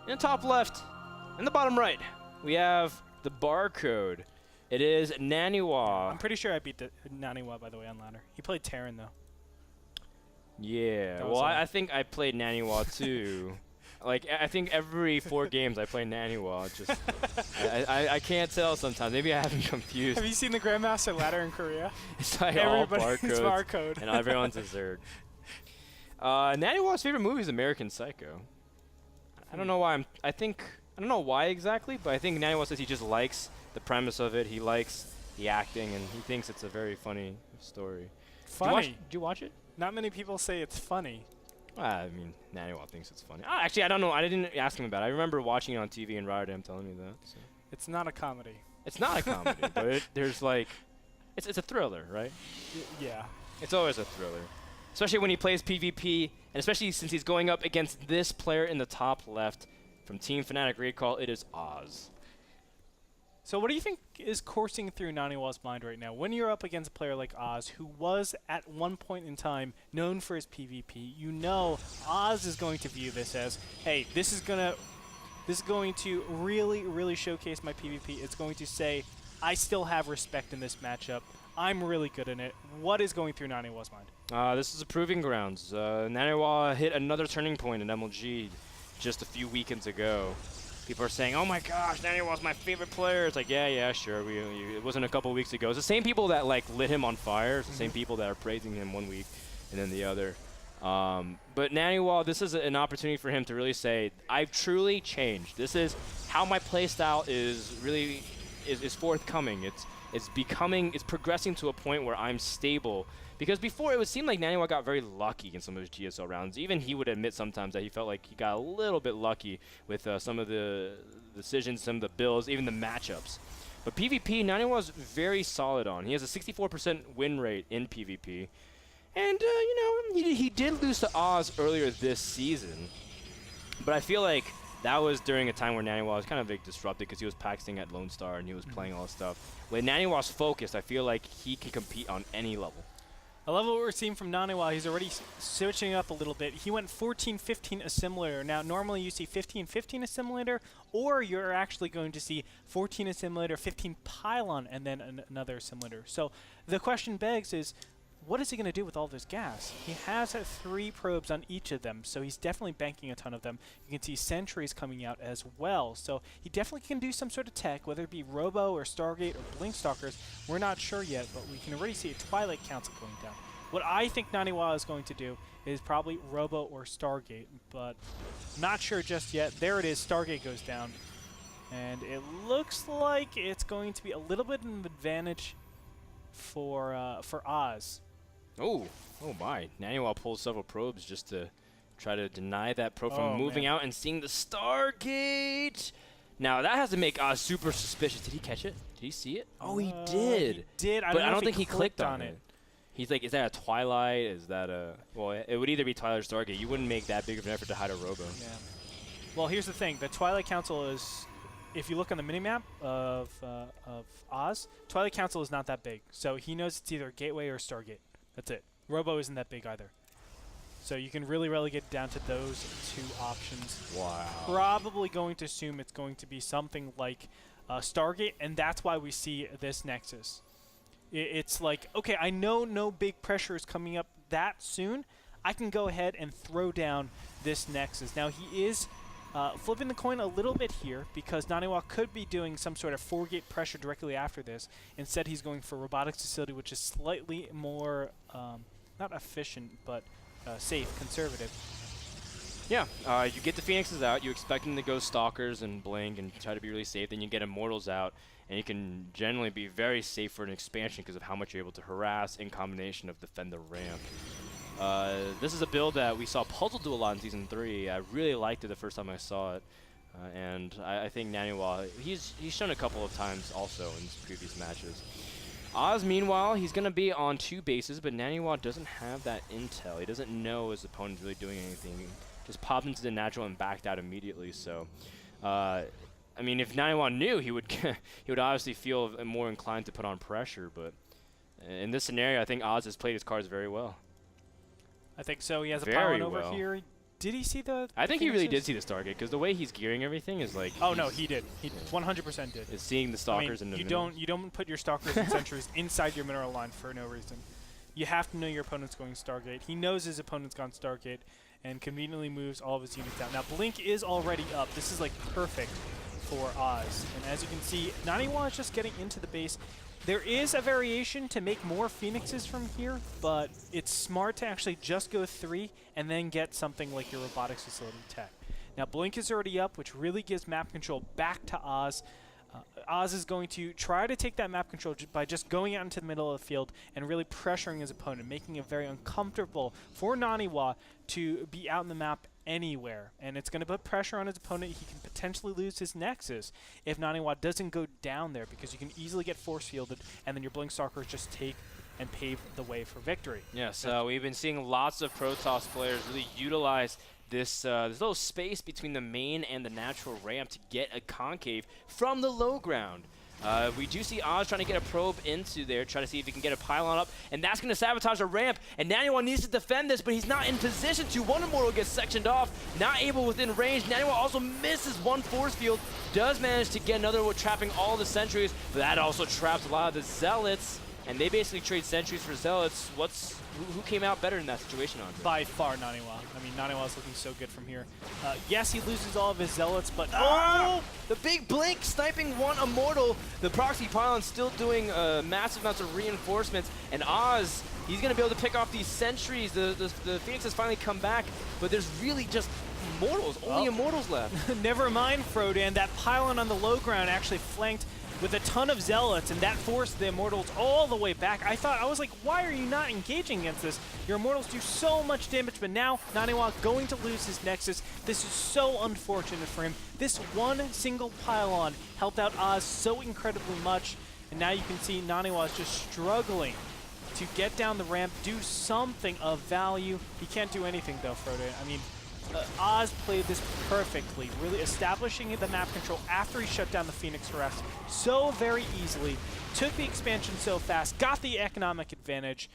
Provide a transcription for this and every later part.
In the top left, in the bottom right, we have the barcode. It is Naniwa. I'm pretty sure I beat the Naniwa, by the way, on ladder. He played Terran, though. Yeah, well, I think I played Naniwa too. Like, I think every 4 games I play Naniwa. Just, I can't tell sometimes. Maybe I have him confused. Have you seen the Grandmaster ladder in Korea? It's like Everybody's all barcodes, barcode. and everyone's a Zerg. Naniwa's favorite movie is American Psycho. I don't know why I don't know why exactly, but I think Naniwa says he just likes the premise of it. He likes the acting, and he thinks it's a very funny story. Funny? Did you watch it? Not many people say it's funny. I mean, Naniwa thinks it's funny. Actually, I don't know. I didn't ask him about it. I remember watching it on TV and Rotterdam telling me that. So. It's not a comedy. It's not a comedy, but there's like, it's a thriller, right? Yeah. It's always a thriller. Especially when he plays PvP, and especially since he's going up against this player in the top left from Team Fnatic Recall, it is Oz. So what do you think is coursing through Naniwa's mind right now? When you're up against a player like Oz, who was at one point in time known for his PvP, you know Oz is going to view this as, hey, this is going to really, really showcase my PvP. It's going to say, I still have respect in this matchup. I'm really good in it. What is going through Naniwa's mind? This is a proving grounds. Naniwa hit another turning point in MLG just a few weekends ago. People are saying, oh my gosh, Naniwa's my favorite player. It's like, yeah, sure. It wasn't a couple weeks ago. It's the same people that like lit him on fire. It's the same people that are praising him one week and then the other. But Naniwa, this is an opportunity for him to really say, I've truly changed. This is how my playstyle is really is forthcoming. It's progressing to a point where I'm stable. Because before, it would seem like Naniwa got very lucky in some of his GSL rounds. Even he would admit sometimes that he felt like he got a little bit lucky with some of the decisions, some of the builds, even the matchups. But PvP, Naniwa's very solid on. He has a 64% win rate in PvP. And, you know, he did lose to Oz earlier this season. But I feel like that was during a time where Naniwa was kind of disrupted because he was practicing at Lone Star and he was playing all this stuff. When Naniwa's focused, I feel like he can compete on any level. I love what we're seeing from Naniwa. He's already switching up a little bit. He went 14-15 assimilator. Now, normally you see 15-15 assimilator, or you're actually going to see 14 assimilator, 15 pylon, and then another assimilator. So the question begs is, what is he going to do with all this gas? He has 3 probes on each of them, so he's definitely banking a ton of them. You can see sentries coming out as well, so he definitely can do some sort of tech, whether it be Robo or Stargate or Blink Stalkers. We're not sure yet, but we can already see a Twilight Council going down. What I think Naniwa is going to do is probably Robo or Stargate, but not sure just yet. There it is, Stargate goes down, and it looks like it's going to be a little bit of an advantage for Oz. Oh my. Naniwa pulls several probes just to try to deny that probe from moving out and seeing the Stargate. Now, that has to make Oz super suspicious. Did he catch it? Did he see it? Oh, he did. He did. But I don't think he clicked on it. He's like, is that a Twilight? Is that a... Well, it would either be Twilight or Stargate. You wouldn't make that big of an effort to hide a Robo. Yeah. Well, here's the thing. The Twilight Council is... If you look on the minimap of Oz, Twilight Council is not that big. So he knows it's either Gateway or Stargate. That's it. Robo isn't that big either. So you can really relegate it down to those 2 options. Wow. Probably going to assume it's going to be something like Stargate, and that's why we see this Nexus. It's like, okay, I know no big pressure is coming up that soon. I can go ahead and throw down this Nexus. Now, he is flipping the coin a little bit here because Naniwa could be doing some sort of 4-gate pressure directly after this. Instead, he's going for Robotics Facility, which is slightly more, not efficient, but safe, conservative. Yeah, you get the Phoenixes out, you expect them to go Stalkers and Blink and try to be really safe, then you get Immortals out, and you can generally be very safe for an expansion because of how much you're able to harass in combination of defend the ramp. This is a build that we saw Puzzle do a lot in Season 3. I really liked it the first time I saw it. And I think Naniwa, he's shown a couple of times also in his previous matches. Oz, meanwhile, he's going to be on 2 bases, but Naniwa doesn't have that intel. He doesn't know his opponent's really doing anything. He just popped into the natural and backed out immediately. So, I mean, if Naniwa knew, he would he would obviously feel more inclined to put on pressure. But in this scenario, I think Oz has played his cards very well. I think so. He has a Very pylon over well. here. He Did he see the I think he really did Phoenixes? see the Stargate, because the way he's gearing everything is like... Oh, no, he did. He 100% did. Is seeing the Stalkers I mean, in the you don't put your Stalkers and Sentries inside your mineral line for no reason. You have to know your opponent's going Stargate. He knows his opponent's gone Stargate and conveniently moves all of his units down. Now, Blink is already up. This is, like, perfect for Oz. And as you can see, Naniwa is just getting into the base. There is a variation to make more Phoenixes from here, but it's smart to actually just go 3 and then get something like your Robotics Facility tech. Now, Blink is already up, which really gives map control back to Oz. Oz is going to try to take that map control by just going out into the middle of the field and really pressuring his opponent, making it very uncomfortable for Naniwa to be out in the map anywhere. And it's going to put pressure on his opponent. He can potentially lose his Nexus if Naniwa doesn't go down there, because you can easily get force fielded and then your Blink Stalkers just take and pave the way for victory. Yes, we've been seeing lots of Protoss players really utilize this little space between the main and the natural ramp to get a concave from the low ground. We do see Oz trying to get a probe into there, trying to see if he can get a pylon up, and that's going to sabotage a ramp, and Naniwa needs to defend this, but he's not in position to. One Immortal gets sectioned off, not able within range. Naniwa also misses one force field, does manage to get another one, trapping all the sentries, but that also traps a lot of the Zealots, and they basically trade sentries for Zealots. Who came out better in that situation, Andre? By far, Naniwa. I mean, Naniwa is looking so good from here. Yes, he loses all of his Zealots, but... Oh! The big Blink sniping one Immortal. The proxy pylon still doing massive amounts of reinforcements. And Oz, he's going to be able to pick off these sentries. The Phoenix has finally come back, but there's really just Immortals. Only Immortals left. Never mind, Frodan. That pylon on the low ground actually flanked with a ton of Zealots, and that forced the Immortals all the way back. I was like, why are you not engaging against this? Your Immortals do so much damage, but now Naniwa going to lose his Nexus. This is so unfortunate for him. This one single pylon helped out Oz so incredibly much, and now you can see Naniwa is just struggling to get down the ramp, do something of value. He can't do anything, though, Frodo. I mean, Oz played this perfectly, really establishing the map control after he shut down the Phoenix Arrest so very easily, took the expansion so fast, got the economic advantage.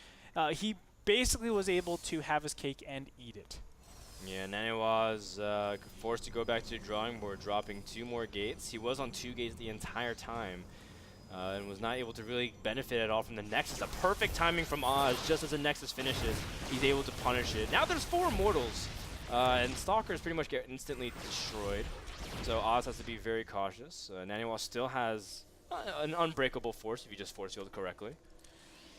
He basically was able to have his cake and eat it. Yeah, Naniwa was forced to go back to the drawing board, dropping 2 more gates. He was on 2 gates the entire time. And was not able to really benefit at all from the Nexus. A perfect timing from Oz. Just as the Nexus finishes, he's able to punish it. Now there's 4 Immortals. And Stalkers pretty much get instantly destroyed. So Oz has to be very cautious. Naniwa still has an unbreakable force if you just force field correctly.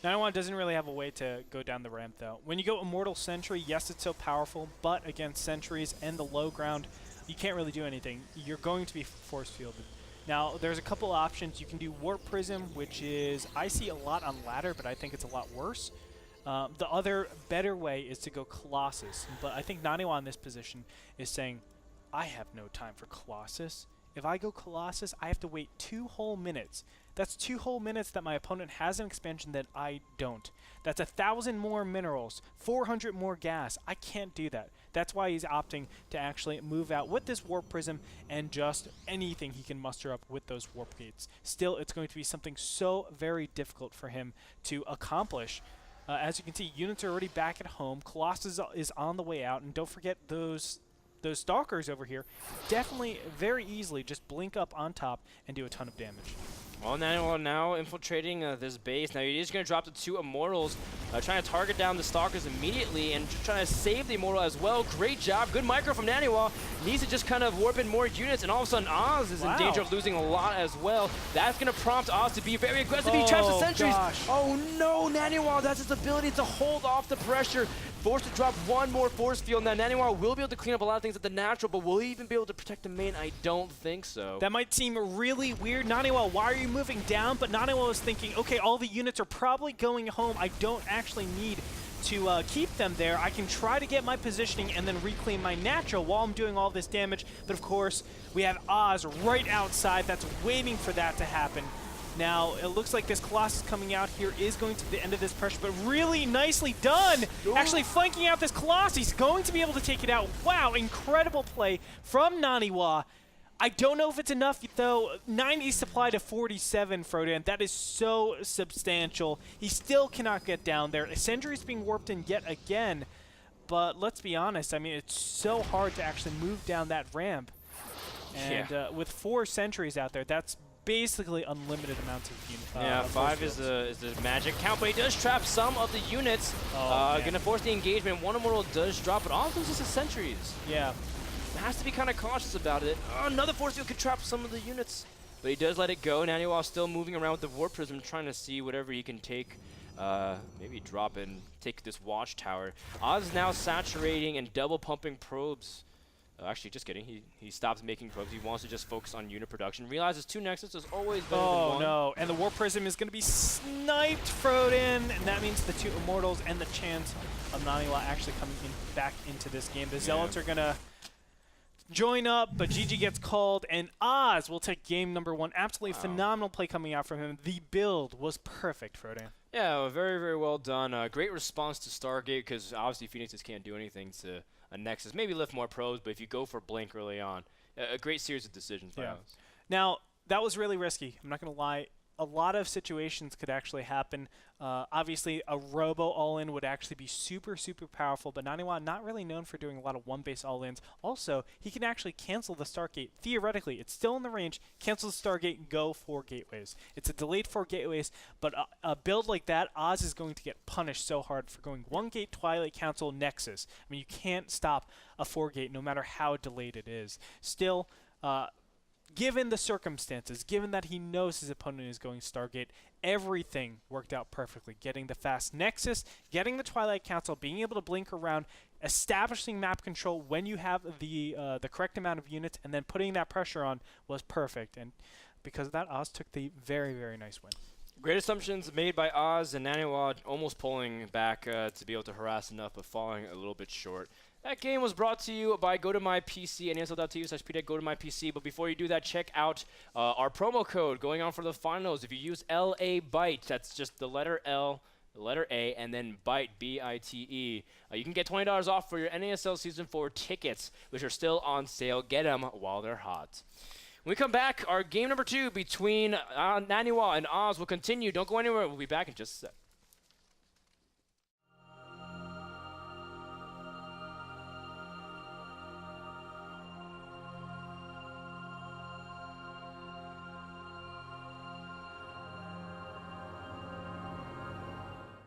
Naniwa doesn't really have a way to go down the ramp, though. When you go Immortal Sentry, yes, it's so powerful, but against Sentries and the low ground, you can't really do anything. You're going to be force fielded. Now, there's a couple options. You can do Warp Prism, which is, I see a lot on ladder, but I think it's a lot worse. The other better way is to go Colossus, but I think Naniwa in this position is saying, I have no time for Colossus. If I go Colossus, I have to wait 2 whole minutes. That's 2 whole minutes that my opponent has an expansion that I don't. That's 1,000 more minerals, 400 more gas. I can't do that. That's why he's opting to actually move out with this Warp Prism and just anything he can muster up with those Warp Gates. Still, it's going to be something so very difficult for him to accomplish. As you can see, units are already back at home. Colossus is on the way out, and don't forget those Stalkers over here. Definitely, very easily, just blink up on top and do a ton of damage. Well, Naniwa now infiltrating this base. Now he's going to drop the 2 Immortals, trying to target down the Stalkers immediately and trying to save the Immortal as well. Great job. Good micro from Naniwa. Needs to just kind of warp in more units, and all of a sudden Oz is in danger of losing a lot as well. That's going to prompt Oz to be very aggressive. He traps the sentries. Gosh. Oh no, Naniwa, that's his ability to hold off the pressure. Forced to drop 1 more force field. Now Naniwa will be able to clean up a lot of things at the natural, but will he even be able to protect the main? I don't think so. That might seem really weird. Naniwa, why are you moving down? But Naniwa was thinking, okay, all the units are probably going home. I don't actually need to keep them there. I can try to get my positioning and then reclaim my natural while I'm doing all this damage. But of course, we have Oz right outside that's waiting for that to happen. Now, it looks like this Colossus coming out here is going to be the end of this pressure, but really nicely done! Ooh. Actually flanking out this Colossus. He's going to be able to take it out. Wow, incredible play from Naniwa. I don't know if it's enough, though. 90 supply to 47, Frodan. That is so substantial. He still cannot get down there. Sentry's being warped in yet again. but let's be honest. I mean, it's so hard to actually move down that ramp. And with 4 sentries out there, that's basically unlimited amounts of units. Yeah, 5 is the magic count, but he does trap some of the units. Gonna force the engagement. One Immortal does drop, but all of them just his sentries. Yeah. Has to be kind of cautious about it. Oh, another force field could trap some of the units, but he does let it go. Naniwa still moving around with the Warp Prism, trying to see whatever he can take. Maybe drop and take this watchtower. Oz is now saturating and double pumping probes. Actually, just kidding. He stops making probes. He wants to just focus on unit production. Realizes 2 Nexus is always better than 1. Oh no, and the Warp Prism is going to be sniped, Froden, and that means the 2 Immortals and the chance of Naniwa actually coming back into this game. The Zealots are going to join up, but GG gets called, and Oz will take game number 1. Absolutely phenomenal play coming out from him. The build was perfect, Froden. Yeah, very, very well done. Great response to Stargate, because obviously Phoenixes can't do anything to a Nexus. Maybe lift more probes, but if you go for Blink early on, a great series of decisions by Oz. Now, that was really risky. I'm not going to lie. A lot of situations could actually happen. Obviously, a Robo all-in would actually be super, super powerful, but Naniwa not really known for doing a lot of one-base all-ins. Also, he can actually cancel the Stargate. Theoretically, it's still in the range. Cancel the Stargate, go 4 gateways. It's a delayed 4 gateways, but a build like that, Oz is going to get punished so hard for going 1 gate, Twilight, Council, Nexus. I mean, you can't stop a 4-gate no matter how delayed it is. Still, given the circumstances, given that he knows his opponent is going Stargate, everything worked out perfectly. Getting the fast Nexus, getting the Twilight Council, being able to blink around, establishing map control when you have the correct amount of units, and then putting that pressure on was perfect. And because of that, Oz took the very, very nice win. Great assumptions made by Oz, and Naniwa almost pulling back to be able to harass enough, but falling a little bit short. That game was brought to you by GoToMyPC and ESL.tv/PDEC GoToMyPC. But before you do that, check out our promo code going on for the finals. If you use LABYTE, that's just the letter L, the letter A, and then BYTE, B-I-T-E. You can get $20 off for your NASL Season 4 tickets, which are still on sale. Get them while they're hot. When we come back, our game number 2 between Naniwa and Oz will continue. Don't go anywhere. We'll be back in just a sec.